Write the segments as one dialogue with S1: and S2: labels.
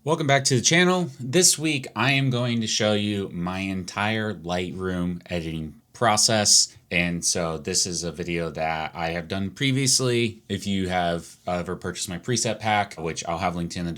S1: Welcome back to the channel. This week I am going to show you my entire Lightroom editing process. And so this is a video that I have done previously. If you have ever purchased my preset pack, which I'll have linked in the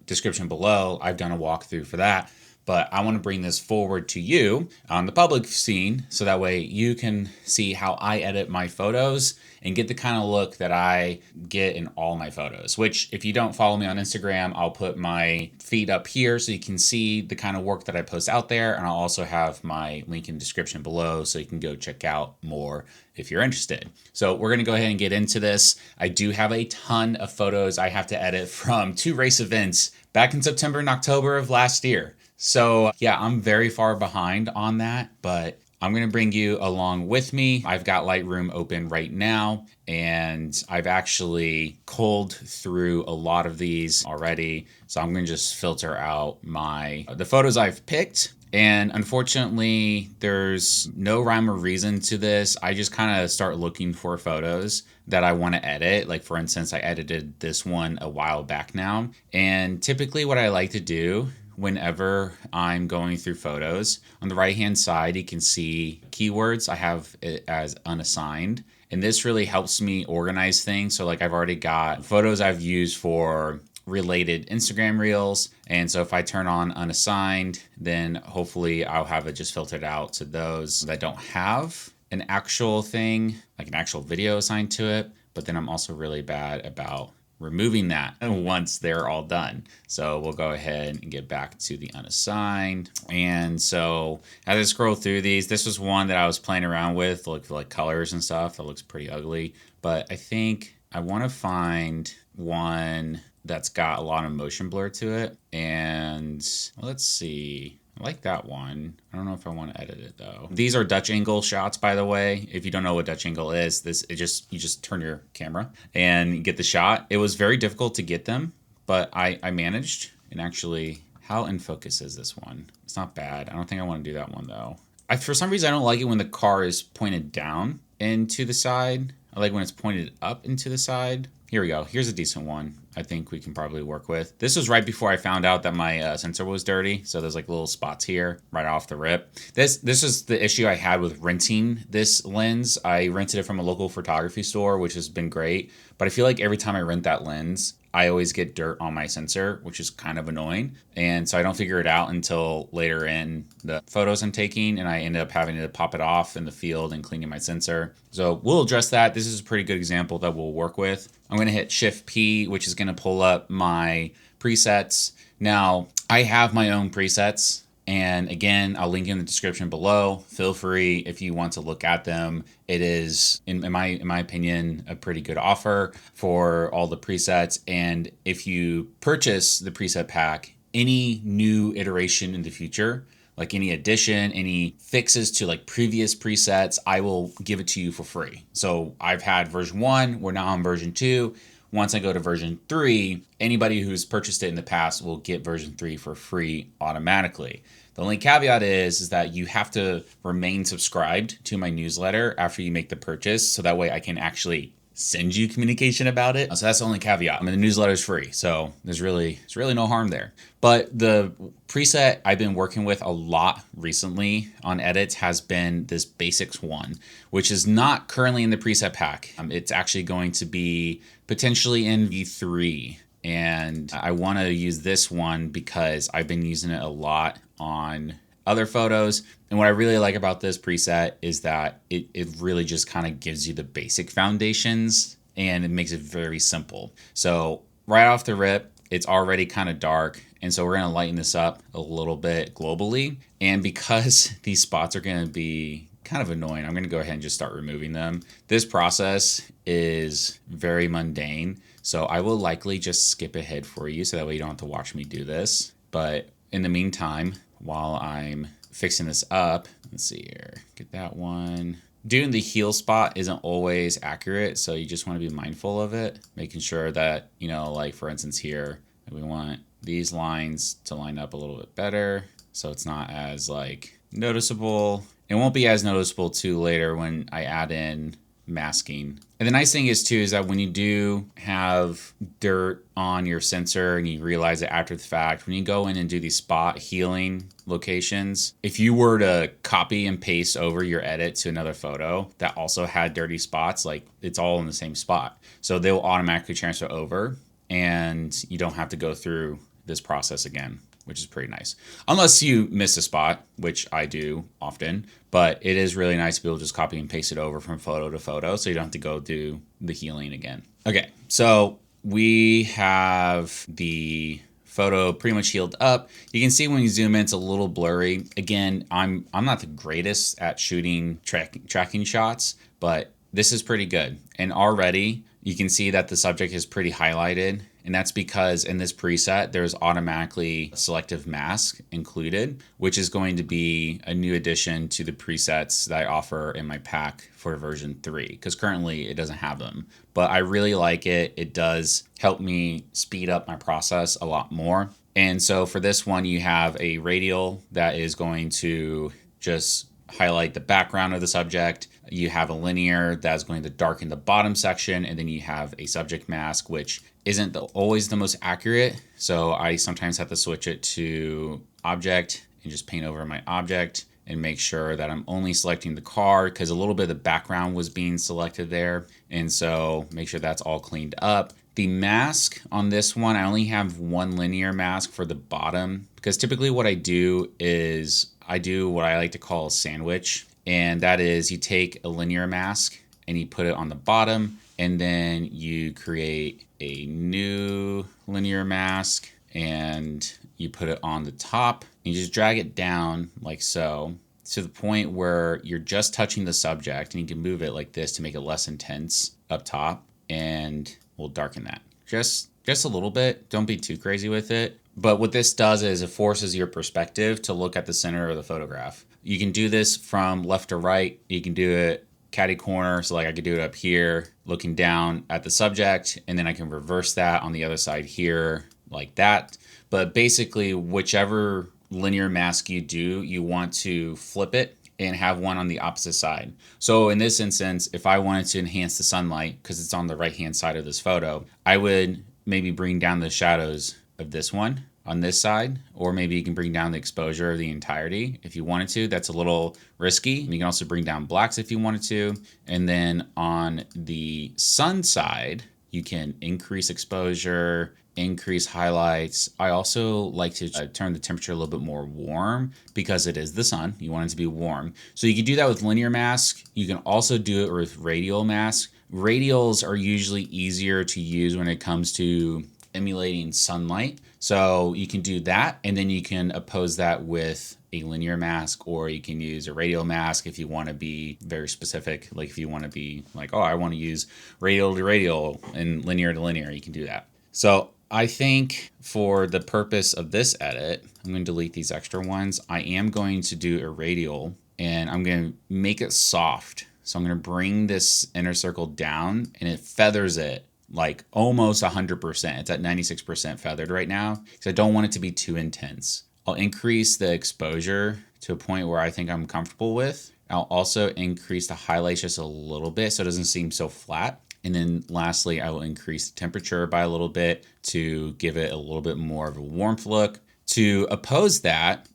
S1: description below, I've done a walkthrough for that. But I want to bring this forward to you on the public scene so that way you can see how I edit my photos and get the kind of look that I get in all my photos, which if you don't follow me on Instagram, I'll put my feed up here so you can see the kind of work that I post out there. And I'll also have my link in the description below so you can go check out more if you're interested. So we're going to go ahead and get into this. I do have a ton of photos I have to edit from 2 race events back in September and October of last year. So yeah, I'm very far behind on that, but I'm going to bring you along with me. I've got Lightroom open right now, and I've actually culled through a lot of these already. So I'm going to just filter out the photos I've picked. And unfortunately, there's no rhyme or reason to this. I just kind of start looking for photos that I want to edit. Like for instance, I edited this one a while back now. And typically what I like to do whenever I'm going through photos, on the right hand side you can see keywords. I have it as unassigned, and this really helps me organize things. So like I've already got photos I've used for related Instagram reels, and so if I turn on unassigned, then hopefully I'll have it just filtered out to those that don't have an actual thing, like an actual video assigned to it. But then I'm also really bad about removing that once they're all done. So we'll go ahead and get back to the unassigned. And so as I scroll through these, this was one that I was playing around with, like colors and stuff. That looks pretty ugly, but I think I want to find one that's got a lot of motion blur to it. And let's see. I like that one. I don't know if I want to edit it though. These are Dutch angle shots, by the way. If you don't know what Dutch angle is, you just turn your camera and get the shot. It was very difficult to get them, but I managed. And actually, how in focus is this one? It's not bad. I don't think I want to do that one though. For some reason, I don't like it when the car is pointed down and to the side. I like when it's pointed up and to the side. Here we go. Here's a decent one I think we can probably work with. This was right before I found out that my sensor was dirty. So there's like little spots here right off the rip. This is the issue I had with renting this lens. I rented it from a local photography store, which has been great. But I feel like every time I rent that lens, I always get dirt on my sensor, which is kind of annoying. And so I don't figure it out until later in the photos I'm taking, and I end up having to pop it off in the field and cleaning my sensor. So we'll address that. This is a pretty good example that we'll work with. I'm going to hit Shift P, which is going to pull up my presets. Now, I have my own presets. And again, I'll link in the description below. Feel free if you want to look at them. It is, in my opinion, a pretty good offer for all the presets. And if you purchase the preset pack, any new iteration in the future, like any addition, any fixes to like previous presets, I will give it to you for free. So I've had version 1, we're now on version 2. Once I go to version 3, anybody who's purchased it in the past will get version 3 for free automatically. The only caveat is that you have to remain subscribed to my newsletter after you make the purchase, so that way I can actually send you communication about it. So that's the only caveat. I mean, the newsletter is free, so there's really no harm there. But the preset I've been working with a lot recently on edits has been this Basics one, which is not currently in the preset pack. It's actually going to be potentially in V3. And I want to use this one because I've been using it a lot on other photos. And what I really like about this preset is that it really just kind of gives you the basic foundations, and it makes it very simple. So right off the rip, it's already kind of dark. And so we're going to lighten this up a little bit globally. And because these spots are going to be kind of annoying, I'm going to go ahead and just start removing them. This process is very mundane, so I will likely just skip ahead for you so that way you don't have to watch me do this. But in the meantime, while I'm fixing this up, let's see here, get that one. Doing the heel spot isn't always accurate, so you just want to be mindful of it, making sure that, you know, like for instance here, we want these lines to line up a little bit better so it's not as like noticeable. It won't be as noticeable too later when I add in masking. And the nice thing is too is that when you do have dirt on your sensor and you realize it after the fact, when you go in and do these spot healing locations, if you were to copy and paste over your edit to another photo that also had dirty spots, like it's all in the same spot. So they'll automatically transfer over and you don't have to go through this process again, which is pretty nice. Unless you miss a spot, which I do often, but it is really nice to be able to just copy and paste it over from photo to photo so you don't have to go do the healing again. Okay, so we have the photo pretty much healed up. You can see when you zoom in, it's a little blurry. Again, I'm not the greatest at shooting tracking shots, but this is pretty good. And already you can see that the subject is pretty highlighted. And that's because in this preset, there's automatically selective mask included, which is going to be a new addition to the presets that I offer in my pack for version 3, because currently it doesn't have them. But I really like it. It does help me speed up my process a lot more. And so for this one, you have a radial that is going to just highlight the background of the subject. You have a linear that's going to darken the bottom section, and then you have a subject mask, which isn't always the most accurate. So I sometimes have to switch it to object and just paint over my object and make sure that I'm only selecting the car, because a little bit of the background was being selected there. And so make sure that's all cleaned up. The mask on this one, I only have one linear mask for the bottom, because typically what I do is I do what I like to call a sandwich. And that is you take a linear mask and you put it on the bottom, and then you create a new linear mask and you put it on the top. And you just drag it down like so, to the point where you're just touching the subject, and you can move it like this to make it less intense up top, and we'll darken that just a little bit. Don't be too crazy with it. But what this does is it forces your perspective to look at the center of the photograph. You can do this from left to right. You can do it catty corner. So like I could do it up here, looking down at the subject, and then I can reverse that on the other side here like that. But basically, whichever linear mask you do, you want to flip it and have one on the opposite side. So in this instance, if I wanted to enhance the sunlight, because it's on the right-hand side of this photo, I would maybe bring down the shadows of this one on this side, or maybe you can bring down the exposure of the entirety if you wanted to. That's a little risky. You can also bring down blacks if you wanted to. And then on the sun side, you can increase exposure, increase highlights. I also like to turn the temperature a little bit more warm, because it is the sun. You want it to be warm. So you can do that with linear mask. You can also do it with radial mask. Radials are usually easier to use when it comes to emulating sunlight. So you can do that, and then you can oppose that with a linear mask, or you can use a radial mask if you want to be very specific. Like if you want to be like, oh, I want to use radial to radial and linear to linear, you can do that. So I think for the purpose of this edit, I'm going to delete these extra ones. I am going to do a radial, and I'm going to make it soft. So I'm going to bring this inner circle down, and it feathers it like almost 100%. It's at 96% feathered right now, because I don't want it to be too intense. I'll increase the exposure to a point where I think I'm comfortable with. I'll also increase the highlights just a little bit so it doesn't seem so flat. And then lastly, I will increase the temperature by a little bit to give it a little bit more of a warmth look. To oppose that,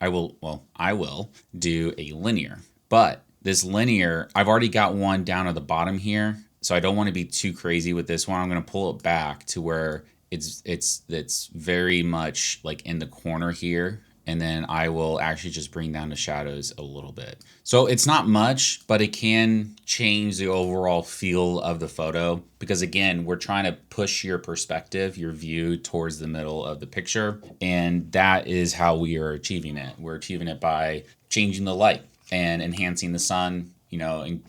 S1: I will do a linear. But this linear, I've already got one down at the bottom here, so I don't want to be too crazy with this one. I'm going to pull it back to where it's very much like in the corner here. And then I will actually just bring down the shadows a little bit. So it's not much, but it can change the overall feel of the photo, because again, we're trying to push your perspective, your view towards the middle of the picture. And that is how we are achieving it. We're achieving it by changing the light and enhancing the sun, and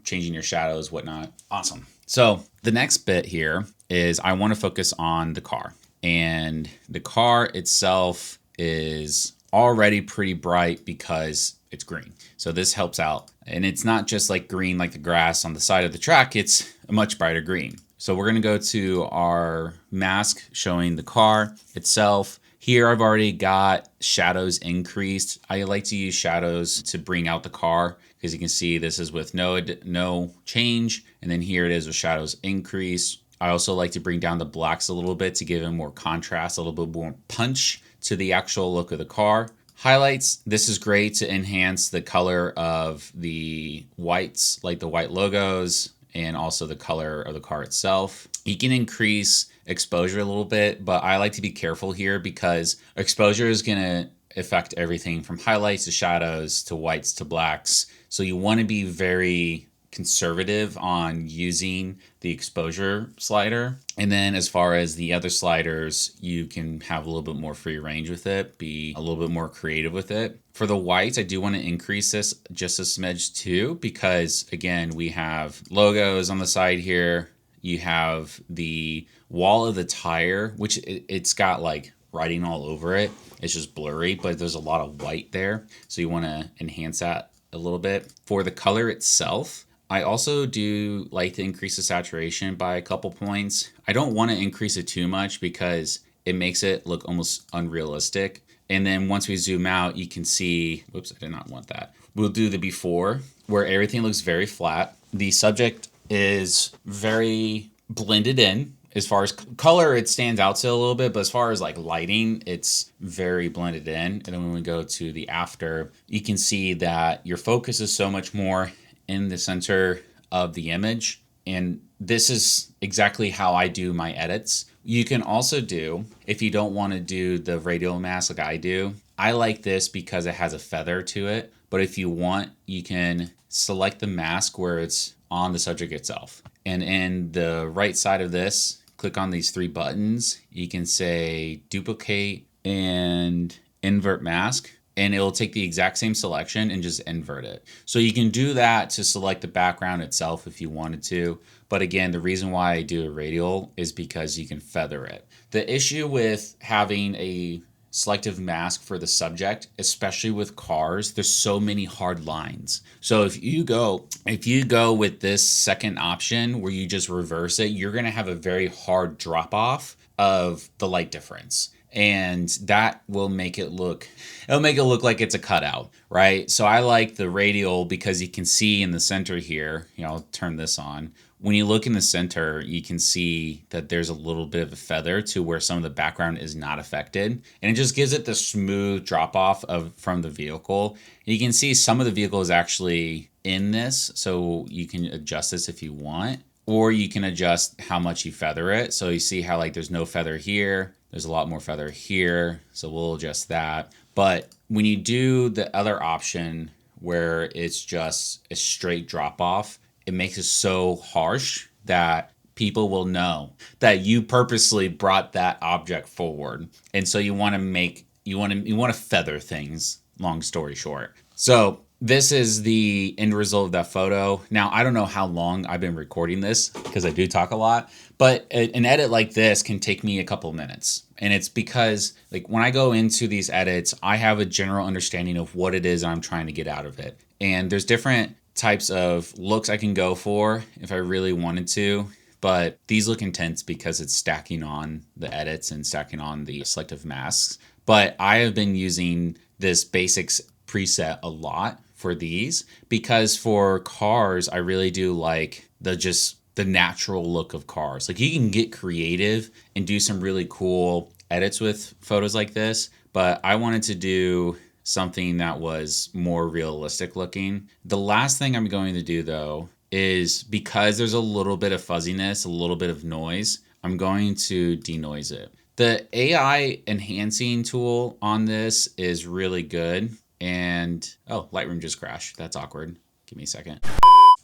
S1: changing your shadows, whatnot. Awesome. So the next bit here is I want to focus on the car, and the car itself is already pretty bright because it's green. So this helps out. And it's not just like green like the grass on the side of the track, it's a much brighter green. So we're going to go to our mask showing the car itself. Here I've already got shadows increased. I like to use shadows to bring out the car because you can see this is with no change. And then here it is with shadows increased. I also like to bring down the blacks a little bit to give them more contrast, a little bit more punch to the actual look of the car. Highlights, this is great to enhance the color of the whites, like the white logos, and also the color of the car itself. You can increase exposure a little bit, but I like to be careful here because exposure is going to affect everything from highlights to shadows to whites to blacks. So you want to be very conservative on using the exposure slider. And then as far as the other sliders, you can have a little bit more free range with it, be a little bit more creative with it. For the whites, I do want to increase this just a smidge too, because again, we have logos on the side here. You have the wall of the tire, which it's got like writing all over it. It's just blurry, but there's a lot of white there. So you want to enhance that a little bit. For the color itself, I also do like to increase the saturation by a couple points. I don't want to increase it too much because it makes it look almost unrealistic. And then once we zoom out, you can see, whoops, I did not want that. We'll do the before where everything looks very flat. The subject is very blended in. As far as color, it stands out still a little bit, but as far as like lighting, it's very blended in. And then when we go to the after, you can see that your focus is so much more in the center of the image. And this is exactly how I do my edits. You can also do, if you don't want to do the radial mask like I do, I like this because it has a feather to it. But if you want, you can select the mask where it's on the subject itself. And in the right side of this, click on these three buttons. You can say duplicate and invert mask, and it'll take the exact same selection and just invert it. So you can do that to select the background itself if you wanted to. But again, the reason why I do a radial is because you can feather it. The issue with having a selective mask for the subject, especially with cars, there's so many hard lines. So if you go with this second option where you just reverse it, you're going to have a very hard drop off of the light difference. And that will make it look like it's a cutout, right? So I like the radial because you can see in the center here, I'll turn this on. When you look in the center, you can see that there's a little bit of a feather to where some of the background is not affected. And it just gives it the smooth drop off from the vehicle. You can see some of the vehicle is actually in this, so you can adjust this if you want. Or you can adjust how much you feather it. So you see how like there's no feather here. There's a lot more feather here. So we'll adjust that. But when you do the other option where it's just a straight drop off, it makes it so harsh that people will know that you purposely brought that object forward. And so you want to feather things, long story short. So this is the end result of that photo. Now, I don't know how long I've been recording this because I do talk a lot, but an edit like this can take me a couple of minutes. And it's because like when I go into these edits, I have a general understanding of what it is I'm trying to get out of it. And there's different types of looks I can go for if I really wanted to, but these look intense because it's stacking on the edits and stacking on the selective masks. But I have been using this basics preset a lot for these because for cars, I really do like the natural look of cars. Like you can get creative and do some really cool edits with photos like this, but I wanted to do something that was more realistic looking. The last thing I'm going to do though is because there's a little bit of fuzziness, a little bit of noise, I'm going to denoise it. The AI enhancing tool on this is really good. And oh, Lightroom just crashed. That's awkward. Give me a second.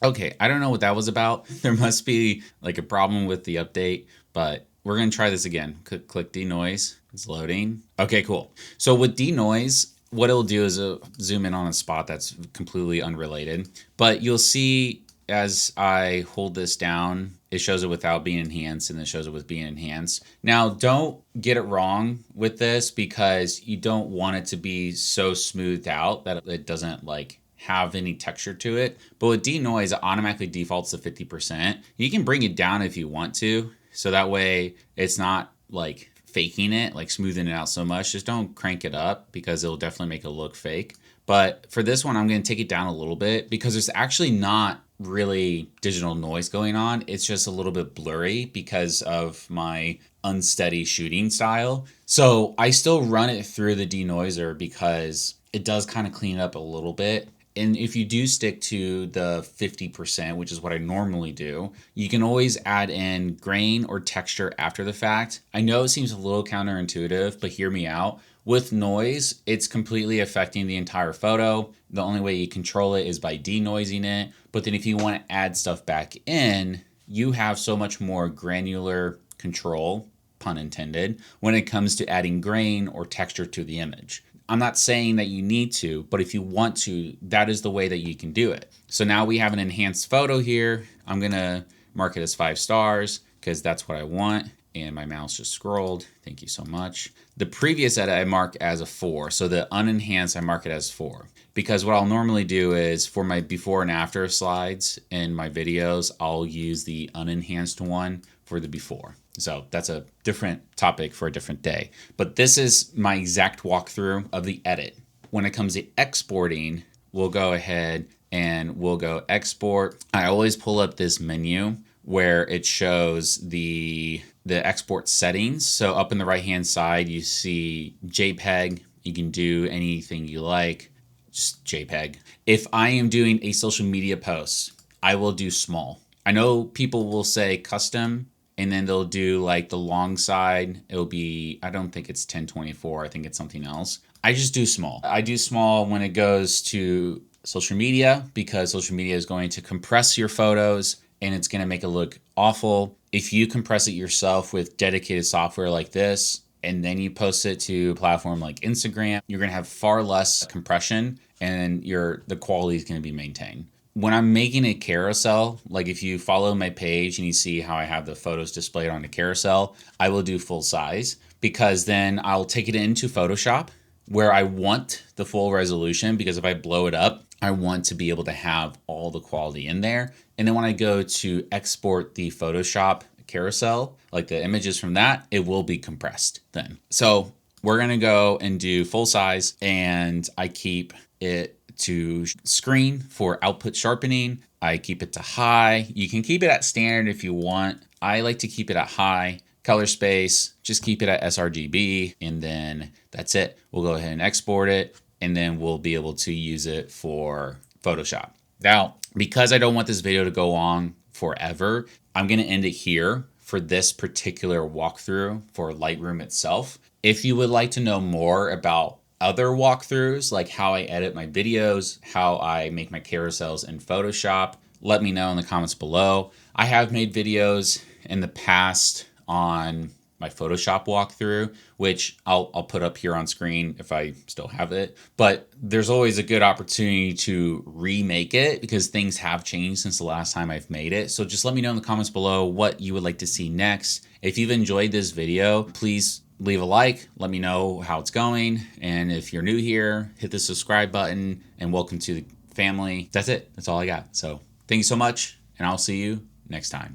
S1: Okay, I don't know what that was about. There must be like a problem with the update, but we're going to try this again. Click denoise. It's loading. Okay, cool. So with denoise, what it'll do is zoom in on a spot that's completely unrelated. But you'll see as I hold this down, it shows it without being enhanced and it shows it with being enhanced. Now, don't get it wrong with this because you don't want it to be so smoothed out that it doesn't like have any texture to it. But with denoise, it automatically defaults to 50%. You can bring it down if you want to. So that way it's not like faking it, like smoothing it out so much. Just don't crank it up because it'll definitely make it look fake. But for this one, I'm going to take it down a little bit because there's actually not really digital noise going on. It's just a little bit blurry because of my unsteady shooting style. So I still run it through the denoiser because it does kind of clean it up a little bit. And if you do stick to the 50%, which is what I normally do, you can always add in grain or texture after the fact. I know it seems a little counterintuitive, but hear me out. With noise, it's completely affecting the entire photo. The only way you control it is by denoising it. But then if you want to add stuff back in, you have so much more granular control, pun intended, when it comes to adding grain or texture to the image. I'm not saying that you need to, but if you want to, that is the way that you can do it. So now we have an enhanced photo here. I'm going to mark it as 5 stars because that's what I want. And my mouse just scrolled. Thank you so much. The previous edit I mark as a 4. So the unenhanced I mark it as 4. Because what I'll normally do is for my before and after slides in my videos, I'll use the unenhanced one for the before. So that's a different topic for a different day. But this is my exact walkthrough of the edit. When it comes to exporting, we'll go ahead and we'll go export. I always pull up this menu where it shows the export settings. So up in the right hand side, you see JPEG. You can do anything you like, just JPEG. If I am doing a social media post, I will do small. I know people will say custom, and then they'll do like the long side. It'll be, I don't think it's 1024. I think it's something else. I just do small. I do small when it goes to social media because social media is going to compress your photos and it's going to make it look awful. If you compress it yourself with dedicated software like this, and then you post it to a platform like Instagram, you're going to have far less compression and the quality is going to be maintained. When I'm making a carousel, like if you follow my page and you see how I have the photos displayed on the carousel, I will do full size because then I'll take it into Photoshop where I want the full resolution, because if I blow it up, I want to be able to have all the quality in there. And then when I go to export the Photoshop carousel, like the images from that, it will be compressed then. So we're going to go and do full size, and I keep it to screen for output sharpening. I keep it to high. You can keep it at standard if you want. I like to keep it at high. Color space, just keep it at sRGB, and then that's it. We'll go ahead and export it, and then we'll be able to use it for Photoshop. Now, because I don't want this video to go on forever, I'm going to end it here for this particular walkthrough for Lightroom itself. If you would like to know more about other walkthroughs, like how I edit my videos, how I make my carousels in Photoshop, let me know in the comments below. I have made videos in the past on my Photoshop walkthrough, which I'll put up here on screen if I still have it. But there's always a good opportunity to remake it because things have changed since the last time I've made it. So just let me know in the comments below what you would like to see next. If you've enjoyed this video, please leave a like, let me know how it's going. And if you're new here, hit the subscribe button, and welcome to the family. That's it. That's all I got. So thank you so much, and I'll see you next time.